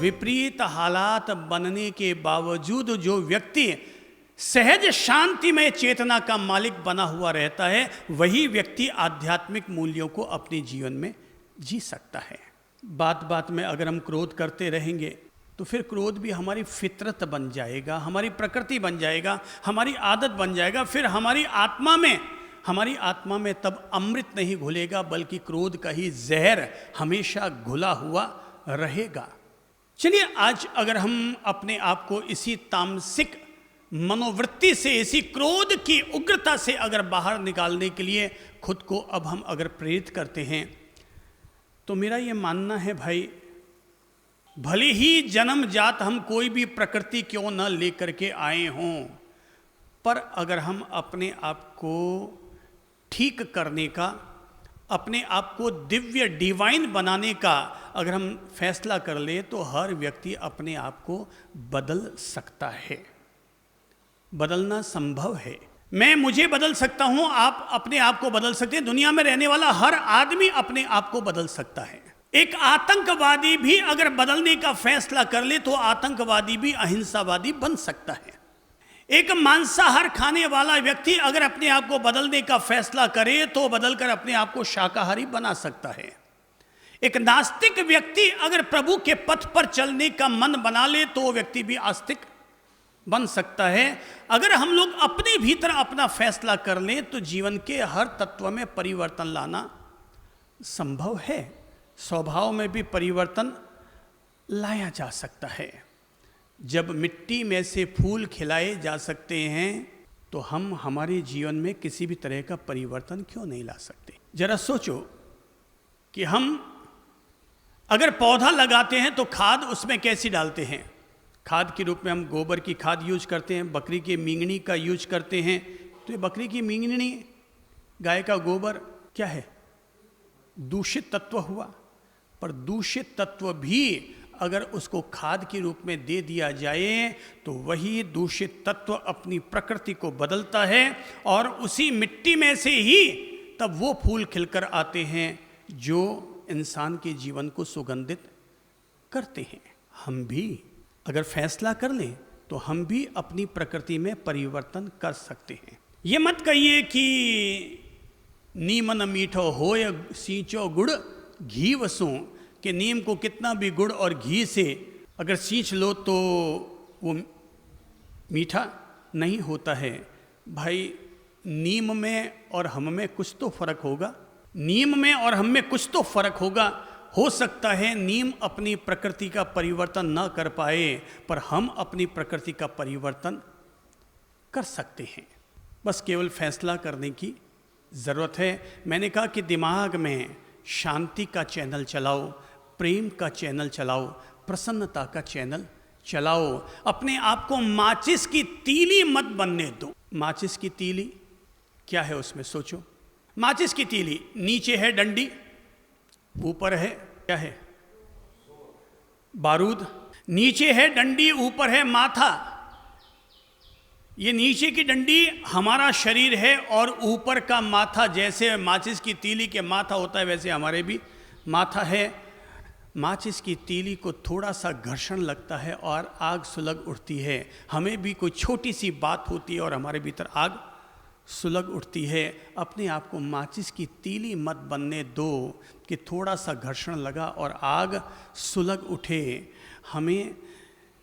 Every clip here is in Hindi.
विपरीत हालात बनने के बावजूद जो व्यक्ति सहज शांतिमय चेतना का मालिक बना हुआ रहता है, वही व्यक्ति आध्यात्मिक मूल्यों को अपने जीवन में जी सकता है। बात बात में अगर हम क्रोध करते रहेंगे तो फिर क्रोध भी हमारी फितरत बन जाएगा, हमारी प्रकृति बन जाएगा, हमारी आदत बन जाएगा। फिर हमारी आत्मा में तब अमृत नहीं घुलेगा, बल्कि क्रोध का ही जहर हमेशा घुला हुआ रहेगा। चलिए, आज अगर हम अपने आप को इसी तामसिक मनोवृत्ति से, इसी क्रोध की उग्रता से अगर बाहर निकालने के लिए खुद को अब हम अगर प्रेरित करते हैं, तो मेरा ये मानना है भाई, भले ही जन्म जात हम कोई भी प्रकृति क्यों न लेकर के आए हों, पर अगर हम अपने आप को ठीक करने का, अपने आप को दिव्य डिवाइन बनाने का अगर हम फैसला कर ले, तो हर व्यक्ति अपने आप को बदल सकता है। बदलना संभव है। मुझे बदल सकता हूं, आप अपने आप को बदल सकते हैं। दुनिया में रहने वाला हर आदमी अपने आप को बदल सकता है। एक आतंकवादी भी अगर बदलने का फैसला कर ले तो आतंकवादी भी अहिंसावादी बन सकता है। एक मांसाहार खाने वाला व्यक्ति अगर अपने आप को बदलने का फैसला करे तो बदलकर अपने आप को शाकाहारी बना सकता है। एक नास्तिक व्यक्ति अगर प्रभु के पथ पर चलने का मन बना ले तो वो व्यक्ति भी आस्तिक बन सकता है। अगर हम लोग अपने भीतर अपना फैसला कर लें तो जीवन के हर तत्व में परिवर्तन लाना संभव है। स्वभाव में भी परिवर्तन लाया जा सकता है। जब मिट्टी में से फूल खिलाए जा सकते हैं तो हम हमारे जीवन में किसी भी तरह का परिवर्तन क्यों नहीं ला सकते? जरा सोचो कि हम अगर पौधा लगाते हैं तो खाद उसमें कैसी डालते हैं? खाद के रूप में हम गोबर की खाद यूज करते हैं, बकरी की मींगनी का यूज करते हैं। तो ये बकरी की मींगनी, गाय का गोबर क्या है? दूषित तत्व हुआ। पर दूषित तत्व भी अगर उसको खाद के रूप में दे दिया जाए तो वही दूषित तत्व अपनी प्रकृति को बदलता है और उसी मिट्टी में से ही तब वो फूल खिलकर आते हैं जो इंसान के जीवन को सुगंधित करते हैं। हम भी अगर फैसला कर लें तो हम भी अपनी प्रकृति में परिवर्तन कर सकते हैं। ये मत कहिए कि नीमन मीठो होय सींचो गुड़ घी वसों, कि नीम को कितना भी गुड़ और घी से अगर सींच लो तो वो मीठा नहीं होता है। भाई, नीम में और हम में कुछ तो फर्क होगा। नीम में और हम में कुछ तो फर्क होगा। हो सकता है नीम अपनी प्रकृति का परिवर्तन ना कर पाए, पर हम अपनी प्रकृति का परिवर्तन कर सकते हैं। बस केवल फैसला करने की ज़रूरत है। मैंने कहा कि दिमाग में शांति का चैनल चलाओ, प्रेम का चैनल चलाओ, प्रसन्नता का चैनल चलाओ। अपने आप को माचिस की तीली मत बनने दो। माचिस की तीली क्या है उसमें सोचो। माचिस की तीली, नीचे है डंडी, ऊपर है क्या है? बारूद। नीचे है डंडी, ऊपर है माथा। ये नीचे की डंडी हमारा शरीर है और ऊपर का माथा, जैसे माचिस की तीली के माथा होता है वैसे हमारे भी माथा है। माचिस की तीली को थोड़ा सा घर्षण लगता है और आग सुलग उठती है। हमें भी कोई छोटी सी बात होती है और हमारे भीतर आग सुलग उठती है। अपने आप को माचिस की तीली मत बनने दो कि थोड़ा सा घर्षण लगा और आग सुलग उठे। हमें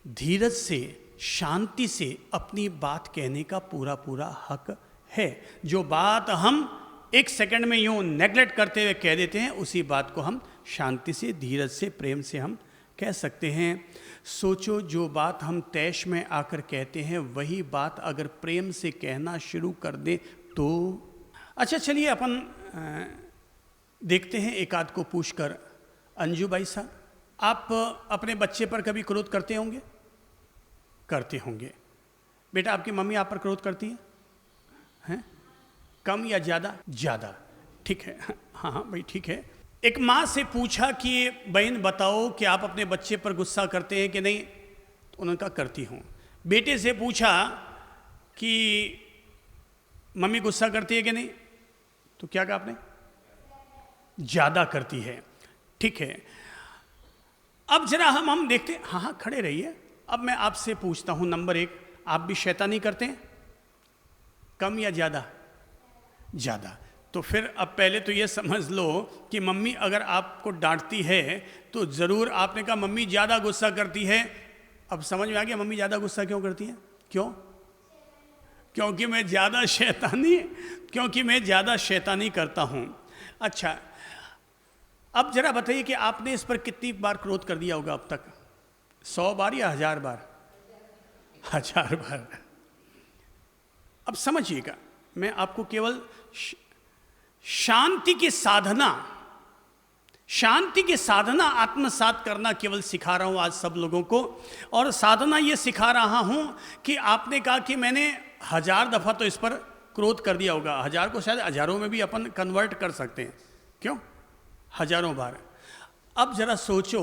धीरज से, शांति से अपनी बात कहने का पूरा पूरा हक है। जो बात हम एक सेकंड में यूं नेग्लेक्ट करते हुए कह देते हैं, उसी बात को हम शांति से, धीरज से, प्रेम से हम कह सकते हैं। सोचो, जो बात हम तैश में आकर कहते हैं वही बात अगर प्रेम से कहना शुरू कर दे तो। अच्छा, चलिए अपन देखते हैं एक आध को पूछकर। अंजू भाई साहब, आप अपने बच्चे पर कभी क्रोध करते होंगे? करते होंगे। बेटा, आपकी मम्मी आप पर क्रोध करती हैं? कम या ज़्यादा? ज़्यादा। ठीक है, हाँ हाँ भाई ठीक है। एक माँ से पूछा कि बहन बताओ कि आप अपने बच्चे पर गुस्सा करते हैं कि नहीं? तो उन्होंने कहा करती हूँ। बेटे से पूछा कि मम्मी गुस्सा करती है कि नहीं? तो क्या कहा आपने? ज़्यादा करती है। ठीक है। अब जरा हम देखते हैं, हाँ खड़े रहिए। अब मैं आपसे पूछता हूं, नंबर 1, आप भी शैतानी करते हैं? कम या ज़्यादा? ज़्यादा। तो फिर अब पहले तो ये समझ लो कि मम्मी अगर आपको डांटती है तो ज़रूर आपने कहा मम्मी ज़्यादा गुस्सा करती है। अब समझ में आ गया मम्मी ज़्यादा गुस्सा क्यों करती है? क्यों? क्योंकि मैं ज़्यादा शैतानी करता हूँ। अच्छा, अब जरा बताइए कि आपने इस पर कितनी बार क्रोध कर दिया होगा अब तक? 100 बार या 1000 बार? 1000 बार। अब समझिएगा, मैं आपको केवल शांति की साधना आत्मसात करना केवल सिखा रहा हूं आज सब लोगों को। और साधना ये सिखा रहा हूं कि आपने कहा कि मैंने 1000 दफा तो इस पर क्रोध कर दिया होगा। 1000 को शायद हजारों में भी अपन कन्वर्ट कर सकते हैं, क्यों? हजारों बार। अब जरा सोचो,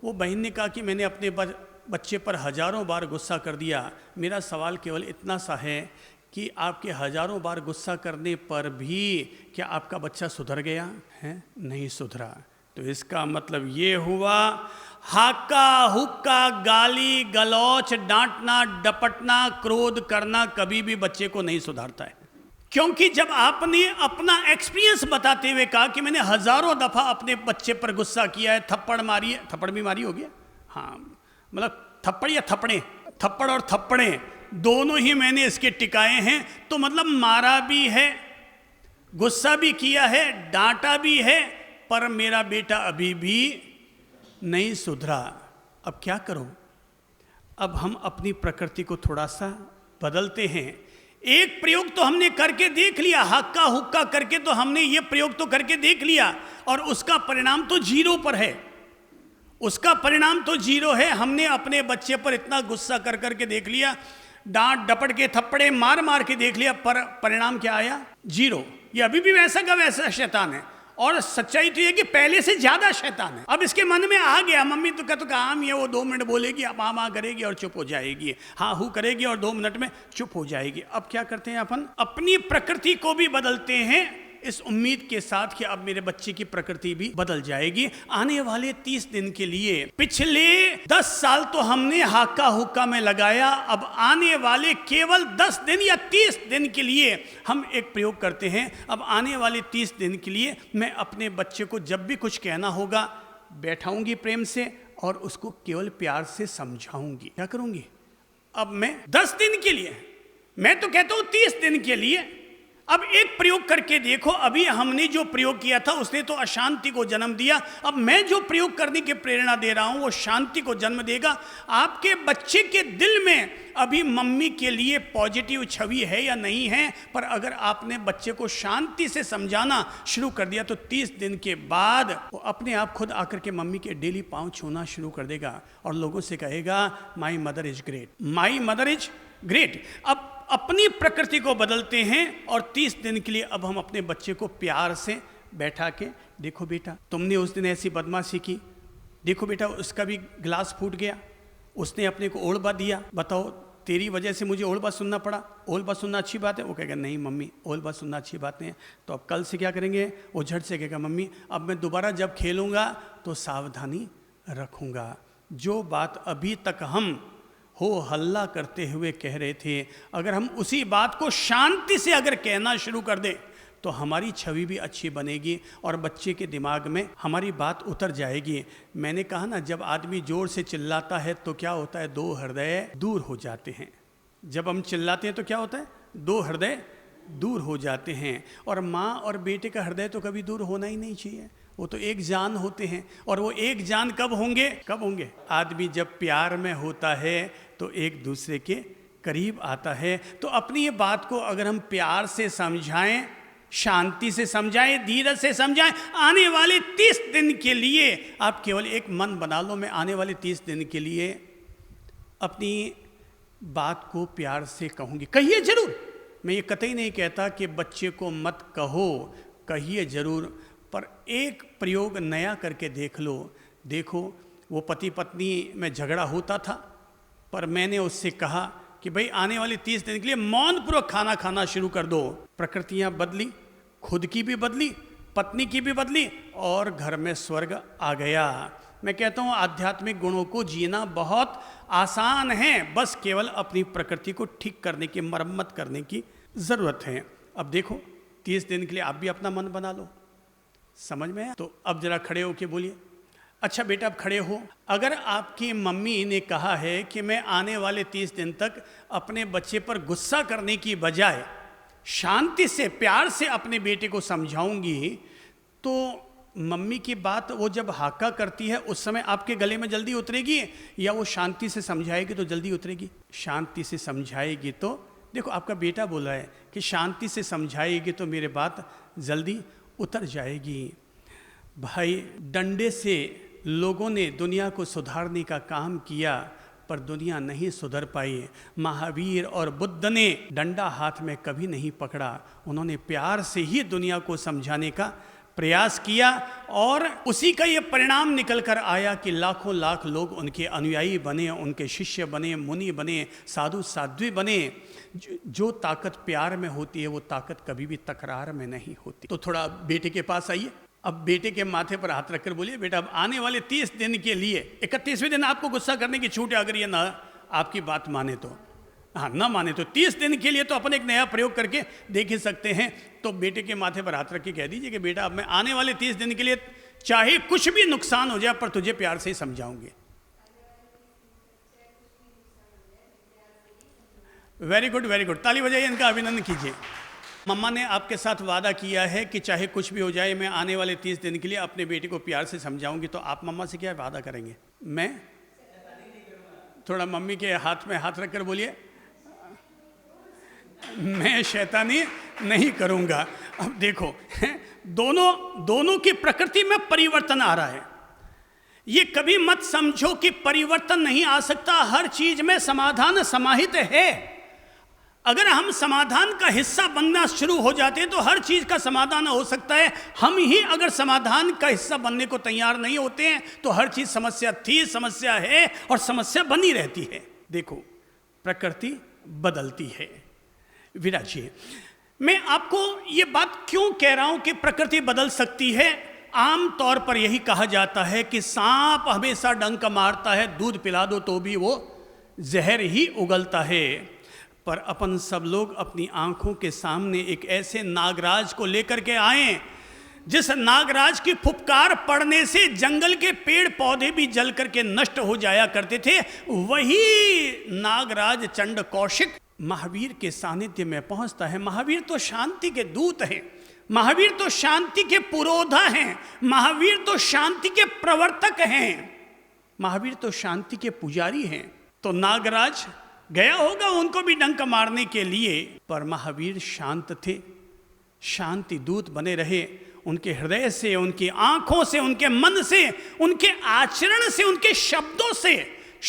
वो बहन ने कहा कि मैंने अपने बच्चे पर हजारों बार गुस्सा कर दिया। मेरा सवाल केवल इतना सा है कि आपके हजारों बार गुस्सा करने पर भी क्या आपका बच्चा सुधर गया है? नहीं सुधरा। तो इसका मतलब ये हुआ, हाका हुक्का, गाली गलौच, डांटना, डपटना, क्रोध करना कभी भी बच्चे को नहीं सुधारता है। क्योंकि जब आपने अपना एक्सपीरियंस बताते हुए कहा कि मैंने हजारों दफा अपने बच्चे पर गुस्सा किया है, थप्पड़ मारी है, थप्पड़ भी मारी होगी, हाँ, मतलब थप्पड़ या थप्पड़े, थप्पड़ और थप्पड़े दोनों ही मैंने इसके टिकाए हैं, तो मतलब मारा भी है, गुस्सा भी किया है, डांटा भी है, पर मेरा बेटा अभी भी नहीं सुधरा। अब क्या करूं? अब हम अपनी प्रकृति को थोड़ा सा बदलते हैं। एक प्रयोग तो हमने करके देख लिया, हक्का हुक्का करके तो हमने ये प्रयोग तो करके देख लिया, और उसका परिणाम तो 0 पर है। उसका परिणाम तो 0 है। हमने अपने बच्चे पर इतना गुस्सा कर करके देख लिया, डांट डपट के थप्पड़े मार मार के देख लिया, पर परिणाम क्या आया? 0। ये अभी भी वैसा का वैसा शैतान है। और सच्चाई तो ये कि पहले से ज्यादा शैतान है। अब इसके मन में आ गया, मम्मी तो कहते काम ये, वो 2 मिनट बोलेगी, अब हाँ करेगी और चुप हो जाएगी, हाँ हूँ करेगी और 2 मिनट में चुप हो जाएगी। अब क्या करते हैं अपन? अपनी प्रकृति को भी बदलते हैं, इस उम्मीद के साथ कि अब मेरे बच्चे की प्रकृति भी बदल जाएगी। आने वाले 30 दिन के लिए पिछले 10 साल तो हमने हाका हुक्का में लगाया, अब आने वाले केवल 10 दिन या 30 दिन के लिए हम एक प्रयोग करते हैं। अब आने वाले 30 दिन के लिए मैं अपने बच्चे को जब भी कुछ कहना होगा, बैठाऊंगी प्रेम से और उसको केवल प्यार से समझाऊंगी। क्या करूंगी? अब मैं 10 दिन के लिए, मैं तो कहता हूं 30 दिन के लिए, अब एक प्रयोग करके देखो। अभी हमने जो प्रयोग किया था उसने तो अशांति को जन्म दिया, अब मैं जो प्रयोग करने की प्रेरणा दे रहा हूं वो शांति को जन्म देगा। आपके बच्चे के दिल में अभी मम्मी के लिए पॉजिटिव छवि है या नहीं है, पर अगर आपने बच्चे को शांति से समझाना शुरू कर दिया तो 30 दिन के बाद वो अपने आप खुद आकर के मम्मी के डेली पांव छूना शुरू कर देगा और लोगों से कहेगा my mother is great, my mother is great. अब अपनी प्रकृति को बदलते हैं और 30 दिन के लिए अब हम अपने बच्चे को प्यार से बैठा के, देखो बेटा तुमने उस दिन ऐसी बदमाशी की, देखो बेटा उसका भी गिलास फूट गया, उसने अपने को ओढ़ बा दिया, बताओ तेरी वजह से मुझे ओढ़ बात सुनना पड़ा, ओढ़ बात सुनना अच्छी बात है? वो कहेगा नहीं मम्मी ओढ़ बात सुनना अच्छी बात नहीं है। तो अब कल से क्या करेंगे? वो झट से कहेगा मम्मी अब मैं दोबारा जब खेलूंगा तो सावधानी रखूंगा। जो बात अभी तक हम हो हल्ला करते हुए कह रहे थे, अगर हम उसी बात को शांति से अगर कहना शुरू कर दें तो हमारी छवि भी अच्छी बनेगी और बच्चे के दिमाग में हमारी बात उतर जाएगी। मैंने कहा ना, जब आदमी जोर से चिल्लाता है तो क्या होता है? 2 हृदय दूर हो जाते हैं। जब हम चिल्लाते हैं तो क्या होता है? 2 हृदय दूर हो जाते हैं। और माँ और बेटे का हृदय तो कभी दूर होना ही नहीं चाहिए, वो तो एक जान होते हैं। और वो एक जान कब होंगे? कब होंगे? आदमी जब प्यार में होता है तो एक दूसरे के करीब आता है। तो अपनी ये बात को अगर हम प्यार से समझाएं, शांति से समझाएं, धीरज से समझाएं, आने वाले 30 दिन के लिए आप केवल एक मन बना लो, मैं आने वाले 30 दिन के लिए अपनी बात को प्यार से कहूँगी। कहिए जरूर, मैं ये कतई नहीं कहता कि बच्चे को मत कहो, कहिए जरूर, पर एक प्रयोग नया करके देख लो। देखो वो पति पत्नी में झगड़ा होता था, पर मैंने उससे कहा कि भाई आने वाले 30 दिन के लिए मौन पूर्वक खाना खाना शुरू कर दो। प्रकृतियां बदली, खुद की भी बदली, पत्नी की भी बदली और घर में स्वर्ग आ गया। मैं कहता हूँ आध्यात्मिक गुणों को जीना बहुत आसान है, बस केवल अपनी प्रकृति को ठीक करने की, मरम्मत करने की ज़रूरत है। अब देखो 30 दिन के लिए आप भी अपना मन बना लो, समझ में आया? तो अब जरा खड़े होके बोलिए। अच्छा बेटा अब खड़े हो। अगर आपकी मम्मी ने कहा है कि मैं आने वाले 30 दिन तक अपने बच्चे पर गुस्सा करने की बजाय शांति से, प्यार से अपने बेटे को समझाऊंगी, तो मम्मी की बात वो जब हाका करती है उस समय आपके गले में जल्दी उतरेगी, या वो शांति से समझाएगी तो जल्दी उतरेगी? शांति से समझाएगी तो, देखो आपका बेटा बोल रहा है कि शांति से समझाएगी तो मेरे बात जल्दी उतर जाएगी। भाई डंडे से लोगों ने दुनिया को सुधारने का काम किया, पर दुनिया नहीं सुधर पाई। महावीर और बुद्ध ने डंडा हाथ में कभी नहीं पकड़ा, उन्होंने प्यार से ही दुनिया को समझाने का प्रयास किया, और उसी का ये परिणाम निकल कर आया कि लाखों लाख लोग उनके अनुयायी बने, उनके शिष्य बने, मुनि बने, साधु साध्वी बने। जो ताकत प्यार में होती है वो ताकत कभी भी तकरार में नहीं होती। तो थोड़ा बेटे के पास आइए, अब बेटे के माथे पर हाथ रखकर बोलिए, बेटा अब आने वाले 30 दिन के लिए, 31वें दिन आपको गुस्सा करने की छूट है, अगर ये ना आपकी बात माने तो, हाँ ना माने तो 30 दिन के लिए तो अपन एक नया प्रयोग करके देख ही सकते हैं। तो बेटे के माथे पर हाथ रख के कह दीजिए कि बेटा अब मैं आने वाले 30 दिन के लिए चाहे कुछ भी नुकसान हो जाए पर तुझे प्यार से ही समझाऊंगी। वेरी गुड, वेरी गुड, ताली बजाइए, इनका अभिनंदन कीजिए। मम्मा ने आपके साथ वादा किया है कि चाहे कुछ भी हो जाए मैं आने वाले 30 दिन के लिए अपने बेटे को प्यार से समझाऊंगी, तो आप मम्मा से क्या वादा करेंगे? मैं थोड़ा मम्मी के हाथ में हाथ रखकर बोलिए, मैं शैतानी नहीं करूंगा। अब देखो दोनों की प्रकृति में परिवर्तन आ रहा है। ये कभी मत समझो कि परिवर्तन नहीं आ सकता, हर चीज में समाधान समाहित है। अगर हम समाधान का हिस्सा बनना शुरू हो जाते हैं तो हर चीज का समाधान हो सकता है। हम ही अगर समाधान का हिस्सा बनने को तैयार नहीं होते हैं तो हर चीज समस्या थी, समस्या है और समस्या बनी रहती है। देखो प्रकृति बदलती है। विराजिए, मैं आपको ये बात क्यों कह रहा हूं कि प्रकृति बदल सकती है? आम तौर पर यही कहा जाता है कि सांप हमेशा डंक मारता है, दूध पिला दो तो भी वो जहर ही उगलता है। पर अपन सब लोग अपनी आंखों के सामने एक ऐसे नागराज को लेकर के आए जिस नागराज की फुफकार पड़ने से जंगल के पेड़ पौधे भी जल करके नष्ट हो जाया करते थे। वही नागराज चंड कौशिक महावीर के सानिध्य में पहुंचता है। महावीर तो शांति के दूत हैं, महावीर तो शांति के पुरोधा हैं, महावीर तो शांति के प्रवर्तक हैं, महावीर तो शांति के पुजारी हैं। तो नागराज गया होगा उनको भी डंक मारने के लिए, पर महावीर शांत थे, शांति दूत बने रहे। उनके हृदय से, उनकी आंखों से, उनके मन से, उनके आचरण से, उनके शब्दों से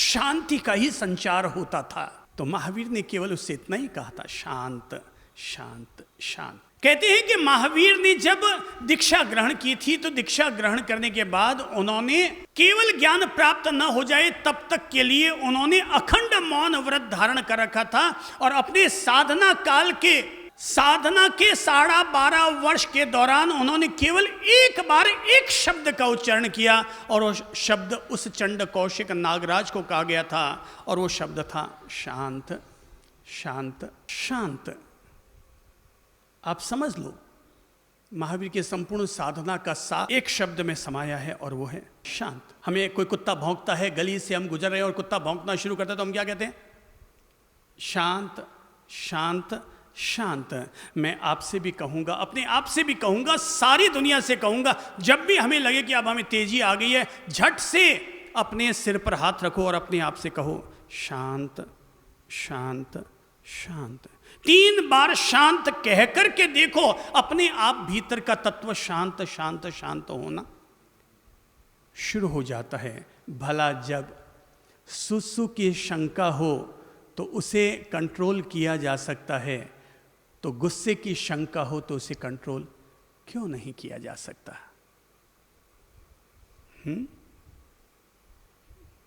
शांति का ही संचार होता था। तो महावीर ने केवल उससे इतना ही कहा था, शांत शांत शांत। कहते हैं कि महावीर ने जब दीक्षा ग्रहण की थी तो दीक्षा ग्रहण करने के बाद उन्होंने केवल ज्ञान प्राप्त न हो जाए तब तक के लिए उन्होंने अखंड मौन व्रत धारण कर रखा था, और अपने साधना काल के, साधना के 12.5 वर्ष के दौरान उन्होंने केवल एक बार एक शब्द का उच्चारण किया, और वो शब्द उस चंड कौशिक नागराज को कहा गया था, और वो शब्द था शांत शांत शांत। आप समझ लो महावीर के संपूर्ण साधना का सार एक शब्द में समाया है, और वो है शांत। हमें कोई कुत्ता भौंकता है, गली से हम गुजर रहे हैं और कुत्ता भौंकना शुरू करता है तो हम क्या कहते हैं? शांत शांत शांत। मैं आपसे भी कहूँगा, अपने आप से भी कहूँगा, सारी दुनिया से कहूँगा, जब भी हमें लगे कि अब हमें तेजी आ गई है, झट से अपने सिर पर हाथ रखो और अपने आप से कहो, शांत शांत शांत। 3 बार शांत कह करके देखो, अपने आप भीतर का तत्व शांत शांत शांत होना शुरू हो जाता है। भला जब सुसु की शंका हो तो उसे कंट्रोल किया जा सकता है, तो गुस्से की शंका हो तो उसे कंट्रोल क्यों नहीं किया जा सकता?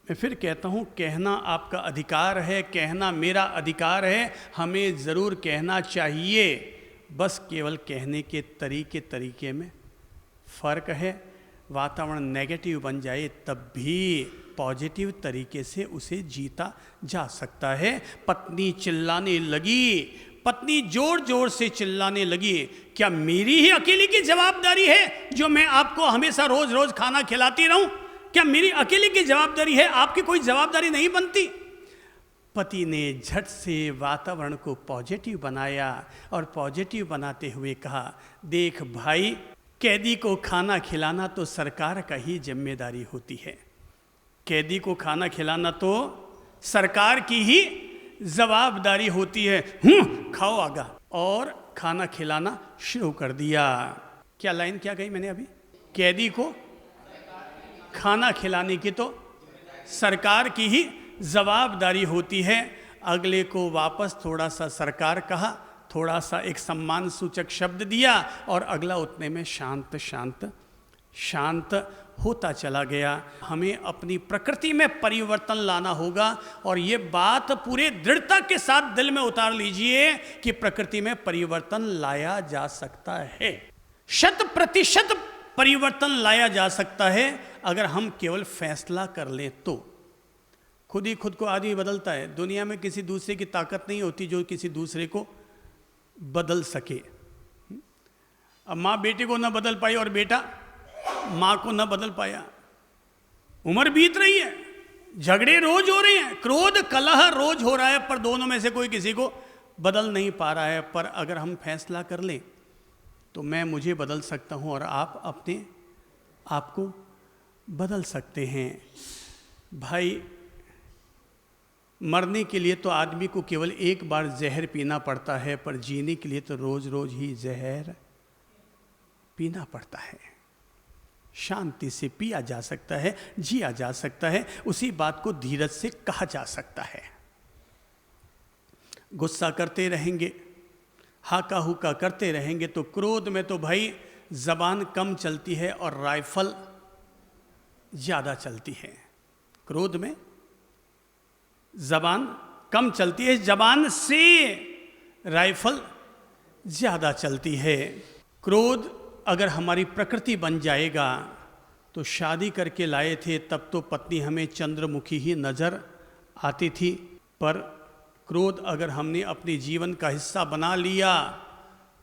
मैं फिर कहता हूं, कहना आपका अधिकार है, कहना मेरा अधिकार है, हमें ज़रूर कहना चाहिए, बस केवल कहने के तरीके में फर्क है। वातावरण नेगेटिव बन जाए तब भी पॉजिटिव तरीके से उसे जीता जा सकता है। पत्नी चिल्लाने लगी, पत्नी जोर जोर से चिल्लाने लगी, क्या मेरी ही अकेली की जवाबदारी है जो मैं आपको हमेशा रोज रोज खाना खिलाती रहूं? क्या मेरी अकेली की जवाबदारी है, आपकी कोई जवाबदारी नहीं बनती? पति ने झट से वातावरण को पॉजिटिव बनाया और पॉजिटिव बनाते हुए कहा, देख भाई, कैदी को खाना खिलाना तो सरकार का ही जिम्मेदारी होती है। कैदी को खाना खिलाना तो सरकार की ही जवाबदारी होती है। खाओ आगा। और खाना खिलाना शुरू कर दिया। क्या लाइन क्या कही मैंने अभी? कैदी को खाना खिलाने की तो सरकार की ही जवाबदारी होती है। अगले को वापस थोड़ा सा सरकार कहा, थोड़ा सा एक सम्मान सूचक शब्द दिया और अगला उतने में शांत शांत शांत होता चला गया। हमें अपनी प्रकृति में परिवर्तन लाना होगा और ये बात पूरे दृढ़ता के साथ दिल में उतार लीजिए कि प्रकृति में परिवर्तन लाया जा सकता है। 100% परिवर्तन लाया जा सकता है अगर हम केवल फैसला कर लें तो। खुद ही खुद को आदमी बदलता है। दुनिया में किसी दूसरे की ताकत नहीं होती जो किसी दूसरे को बदल सके। अब माँ बेटे को ना बदल पाई और बेटा माँ को ना बदल पाया। उम्र बीत रही है, झगड़े रोज हो रहे हैं, क्रोध कलह रोज हो रहा है, पर दोनों में से कोई किसी को बदल नहीं पा रहा है। पर अगर हम फैसला कर लें तो मैं मुझे बदल सकता हूँ और आप अपने आप को बदल सकते हैं। भाई, मरने के लिए तो आदमी को केवल एक बार जहर पीना पड़ता है, पर जीने के लिए तो रोज रोज ही जहर पीना पड़ता है। शांति से पिया जा सकता है, जिया जा सकता है, उसी बात को धीरज से कहा जा सकता है। गुस्सा करते रहेंगे, हाका हुका करते रहेंगे तो क्रोध में तो भाई जबान कम चलती है और राइफल ज्यादा चलती है। क्रोध में जबान कम चलती है, जबान से राइफल ज्यादा चलती है। क्रोध अगर हमारी प्रकृति बन जाएगा तो शादी करके लाए थे तब तो पत्नी हमें चंद्रमुखी ही नजर आती थी, पर क्रोध अगर हमने अपने जीवन का हिस्सा बना लिया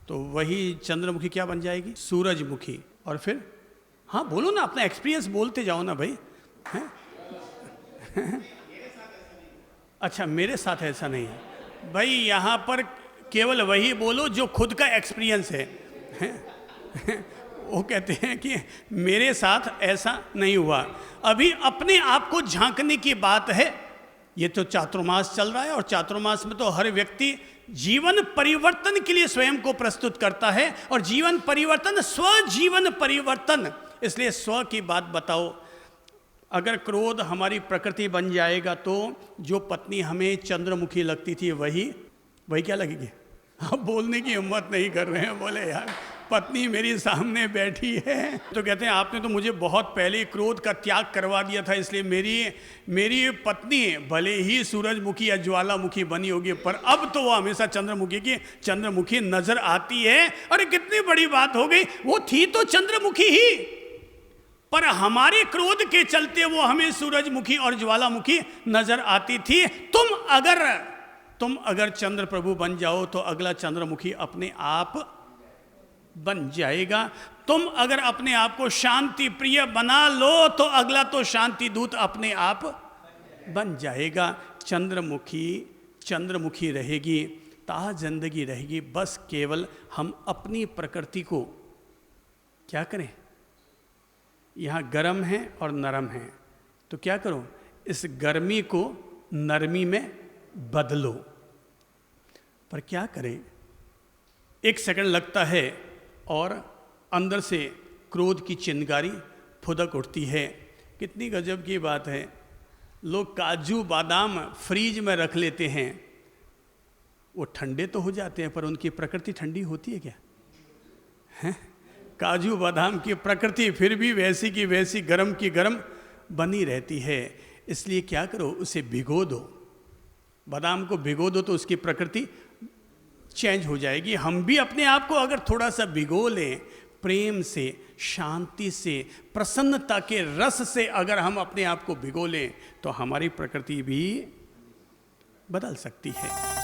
तो वही चंद्रमुखी क्या बन जाएगी? सूरजमुखी। और फिर हाँ बोलो ना, अपना एक्सपीरियंस बोलते जाओ ना भाई। अच्छा, मेरे साथ ऐसा नहीं है भाई। यहाँ पर केवल वही बोलो जो खुद का एक्सपीरियंस है। वो कहते हैं कि मेरे साथ ऐसा नहीं हुआ। अभी अपने आप को झांकने की बात है। ये तो चातुर्मास चल रहा है और चातुर्मास में तो हर व्यक्ति जीवन परिवर्तन के लिए स्वयं को प्रस्तुत करता है। और जीवन परिवर्तन स्वजीवन परिवर्तन, इसलिए स्व की बात बताओ। अगर क्रोध हमारी प्रकृति बन जाएगा तो जो पत्नी हमें चंद्रमुखी लगती थी वही क्या लगेगी? आप बोलने की हिम्मत नहीं कर रहे हैं। बोले यार, पत्नी मेरी सामने बैठी है तो कहते हैं आपने तो मुझे बहुत पहले क्रोध का त्याग करवा दिया था, इसलिए मेरी पत्नी भले ही सूरजमुखी या ज्वालामुखी बनी होगी पर अब तो वो हमेशा चंद्रमुखी नजर आती है। अरे कितनी बड़ी बात हो गई, वो थी तो चंद्रमुखी ही, पर हमारे क्रोध के चलते वो हमें सूरजमुखी और ज्वालामुखी नजर आती थी। तुम अगर चंद्र प्रभु बन जाओ तो अगला चंद्रमुखी अपने आप बन जाएगा। तुम अगर अपने आप को शांति प्रिय बना लो तो अगला तो शांति दूत अपने आप बन जाएगा। चंद्रमुखी रहेगी, ता जिंदगी रहेगी। बस केवल हम अपनी प्रकृति को क्या करें? यहाँ गर्म है और नरम है तो क्या करो? इस गर्मी को नरमी में बदलो। पर क्या करें? 1 सेकंड लगता है और अंदर से क्रोध की चिंगारी फुदक उठती है। कितनी गजब की बात है। लोग काजू बादाम फ्रीज में रख लेते हैं, वो ठंडे तो हो जाते हैं पर उनकी प्रकृति ठंडी होती है क्या? हैं? काजू बादाम की प्रकृति फिर भी वैसी की वैसी गरम की गरम बनी रहती है। इसलिए क्या करो? उसे भिगो दो। बादाम को भिगो दो तो उसकी प्रकृति चेंज हो जाएगी। हम भी अपने आप को अगर थोड़ा सा भिगो लें, प्रेम से, शांति से, प्रसन्नता के रस से अगर हम अपने आप को भिगो लें तो हमारी प्रकृति भी बदल सकती है।